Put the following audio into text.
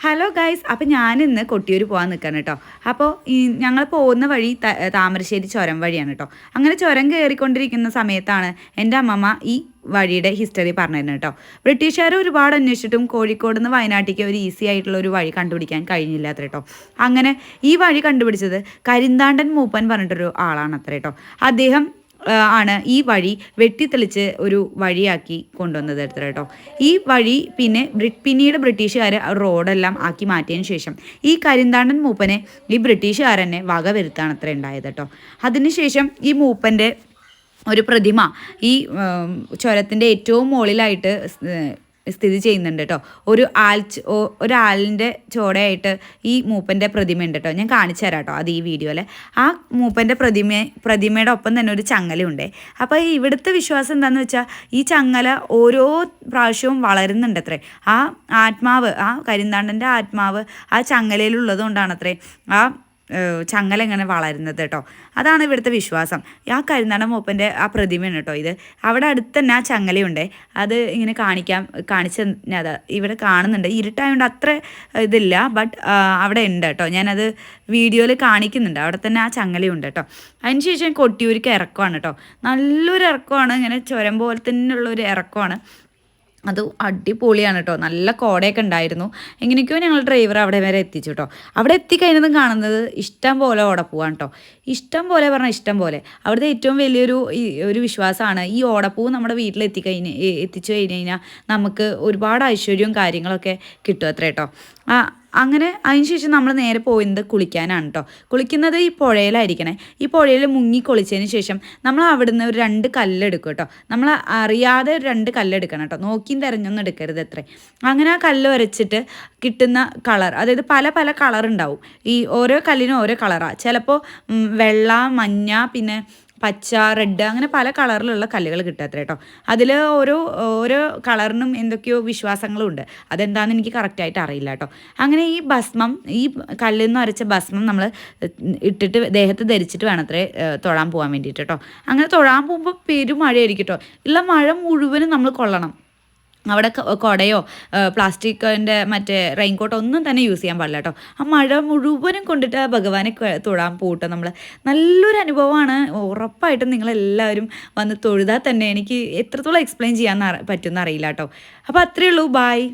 Hello guys, അപ്പോൾ ഞാനിന്ന് കൊട്ടിയൂർ പോകാൻ നിൽക്കുകയാണ് കേട്ടോ. അപ്പോൾ ഞങ്ങൾ പോകുന്ന വഴി താമരശ്ശേരി ചുരം വഴിയാണ് കേട്ടോ. അങ്ങനെ ചുരം കയറിക്കൊണ്ടിരിക്കുന്ന സമയത്താണ് എൻ്റെ അമ്മമ്മ ഈ വഴിയുടെ ഹിസ്റ്ററി പറഞ്ഞിരുന്നത് കേട്ടോ. ബ്രിട്ടീഷുകാർ ഒരുപാട് അന്വേഷിച്ചിട്ടും കോഴിക്കോട് നിന്ന് വയനാട്ടിലേക്ക് ഒരു ഈസി ആയിട്ടുള്ള ഒരു വഴി കണ്ടുപിടിക്കാൻ കഴിഞ്ഞില്ല അത്ര കേട്ടോ. അങ്ങനെ ഈ വഴി കണ്ടുപിടിച്ചത് കരിന്താണ്ടൻ മൂപ്പൻ പറഞ്ഞിട്ടൊരു ആളാണ് അത്ര കേട്ടോ. അദ്ദേഹം ആണ് ഈ വഴി വെട്ടിത്തെളിച്ച് ഒരു വഴിയാക്കി കൊണ്ടുവന്നത് എടുത്തത് കേട്ടോ. ഈ വഴി പിന്നീട് ബ്രിട്ടീഷുകാർ റോഡെല്ലാം ആക്കി മാറ്റിയതിന് ശേഷം ഈ കരിന്താണ്ടൻ മൂപ്പനെ ഈ ബ്രിട്ടീഷുകാർ തന്നെ വകവരുത്താണ് അത്ര ഉണ്ടായത് കേട്ടോ. അതിനുശേഷം ഈ മൂപ്പൻ്റെ ഒരു പ്രതിമ ഈ ചുരത്തിൻ്റെ ഏറ്റവും മുകളിലായിട്ട് സ്ഥിതി ചെയ്യുന്നുണ്ട് കേട്ടോ. ഒരാളിൻ്റെ ചോടയായിട്ട് ഈ മൂപ്പൻ്റെ പ്രതിമ ഉണ്ട് കേട്ടോ. ഞാൻ കാണിച്ചു തരാം കേട്ടോ അത് ഈ വീഡിയോയിൽ. ആ മൂപ്പൻ്റെ പ്രതിമയുടെ ഒപ്പം തന്നെ ഒരു ചങ്ങലയുണ്ട്. അപ്പോൾ ഇവിടുത്തെ വിശ്വാസം എന്താണെന്ന് വെച്ചാൽ ഈ ചങ്ങല ഓരോ പ്രാവശ്യവും വളരുന്നുണ്ട് അത്രേ. ആ ആത്മാവ്, ആ കരിന്താണ്ടൻ്റെ ആത്മാവ് ആ ചങ്ങലയിലുള്ളത് കൊണ്ടാണത്രേ ആ ചങ്ങല ഇങ്ങനെ വളരുന്നത് കേട്ടോ. അതാണ് ഇവിടുത്തെ വിശ്വാസം. ആ കരിന്താണ്ടൻ മൂപ്പൻ്റെ ആ പ്രതിമയാണ് കേട്ടോ ഇത്. അവിടെ അടുത്ത് തന്നെ ആ ചങ്ങലയുണ്ട്. അത് ഇങ്ങനെ കാണിച്ച് അത് ഇവിടെ കാണുന്നുണ്ട്. ഇരുട്ടായതുകൊണ്ട് അത്ര ഇതില്ല, ബട്ട് അവിടെ ഉണ്ട് കേട്ടോ. ഞാനത് വീഡിയോയിൽ കാണിക്കുന്നുണ്ട്. അവിടെ തന്നെ ആ ചങ്ങലയുണ്ട് കേട്ടോ. അതിനുശേഷം കൊട്ടിയൂർക്ക് ഇറക്കമാണ് കേട്ടോ. നല്ലൊരു ഇറക്കമാണ്, ഇങ്ങനെ ചുരം പോലെ തന്നെയുള്ളൊരു ഇറക്കമാണ്. അത് അടിപൊളിയാണ് കേട്ടോ. നല്ല കോടയൊക്കെ ഉണ്ടായിരുന്നു. എങ്ങനെയൊക്കെയോ ഞങ്ങൾ ഡ്രൈവർ അവിടെ വരെ എത്തിച്ചു കേട്ടോ. അവിടെ എത്തിക്കഴിഞ്ഞതും കാണുന്നത് ഇഷ്ടം പോലെ ഓടപ്പൂവാണ് കേട്ടോ. ഇഷ്ടം പോലെ പറഞ്ഞാൽ ഇഷ്ടം പോലെ. അവിടുത്തെ ഏറ്റവും വലിയൊരു ഒരു വിശ്വാസമാണ് ഈ ഓടപ്പൂ നമ്മുടെ വീട്ടിൽ എത്തിച്ചു കഴിഞ്ഞാൽ നമുക്ക് ഒരുപാട് ഐശ്വര്യവും കാര്യങ്ങളൊക്കെ കിട്ടും അത്ര കേട്ടോ. അങ്ങനെ അതിനുശേഷം നമ്മൾ നേരെ പോയത് കുളിക്കാനാണ് കേട്ടോ. കുളിക്കുന്നത് ഈ പുഴയിലായിരിക്കണേ. ഈ പുഴയിൽ മുങ്ങി കുളിച്ചതിന് ശേഷം നമ്മൾ അവിടുന്ന് ഒരു 2 കല്ലെടുക്കും കേട്ടോ. നമ്മൾ അറിയാതെ ഒരു 2 കല്ലെടുക്കണം കേട്ടോ. നോക്കിയും തിരഞ്ഞൊന്നും എടുക്കരുത് അത്രേ. അങ്ങനെ ആ കല്ല് വരച്ചിട്ട് കിട്ടുന്ന കളർ, അതായത് പല പല കളർ ഉണ്ടാവും. ഈ ഓരോ കല്ലിനും ഓരോ കളറാണ്. ചിലപ്പോൾ വെള്ള, മഞ്ഞ, പിന്നെ പച്ച, റെഡ്, അങ്ങനെ പല കളറിലുള്ള കല്ലുകൾ കിട്ടുക അത്ര കേട്ടോ. അതിൽ ഓരോ കളറിനും എന്തൊക്കെയോ വിശ്വാസങ്ങളും ഉണ്ട്. അതെന്താണെന്ന് എനിക്ക് കറക്റ്റായിട്ട് അറിയില്ല കേട്ടോ. അങ്ങനെ ഈ ഭസ്മം, ഈ കല്ലിൽ നിന്ന് അരച്ച ഭസ്മം നമ്മൾ ഇട്ടിട്ട് ദേഹത്ത് ധരിച്ചിട്ട് വേണം അത്രേ തൊഴാൻ പോകാൻ വേണ്ടിയിട്ട് കേട്ടോ. അങ്ങനെ തൊഴാൻ പോകുമ്പോൾ പെരുമഴയായിരിക്കും കേട്ടോ. ഉള്ള മഴ മുഴുവനും നമ്മൾ കൊള്ളണം. അവിടെ കുടയോ പ്ലാസ്റ്റിക്കിൻ്റെ മറ്റേ റെയിൻകോട്ടോ ഒന്നും തന്നെ യൂസ് ചെയ്യാൻ പാടില്ല കേട്ടോ. ആ മഴ മുഴുവനും കൊണ്ടിട്ട് ഭഗവാനെ തൊഴാൻ പോകട്ടോ നമ്മൾ. നല്ലൊരു അനുഭവമാണ്. ഉറപ്പായിട്ടും നിങ്ങളെല്ലാവരും വന്ന് തൊഴുതാൽ തന്നെ എനിക്ക് എത്രത്തോളം എക്സ്പ്ലെയിൻ ചെയ്യാൻ പറ്റുമെന്ന് അറിയില്ല കേട്ടോ. അപ്പോൾ അത്രയേ ഉള്ളൂ. ബായ്.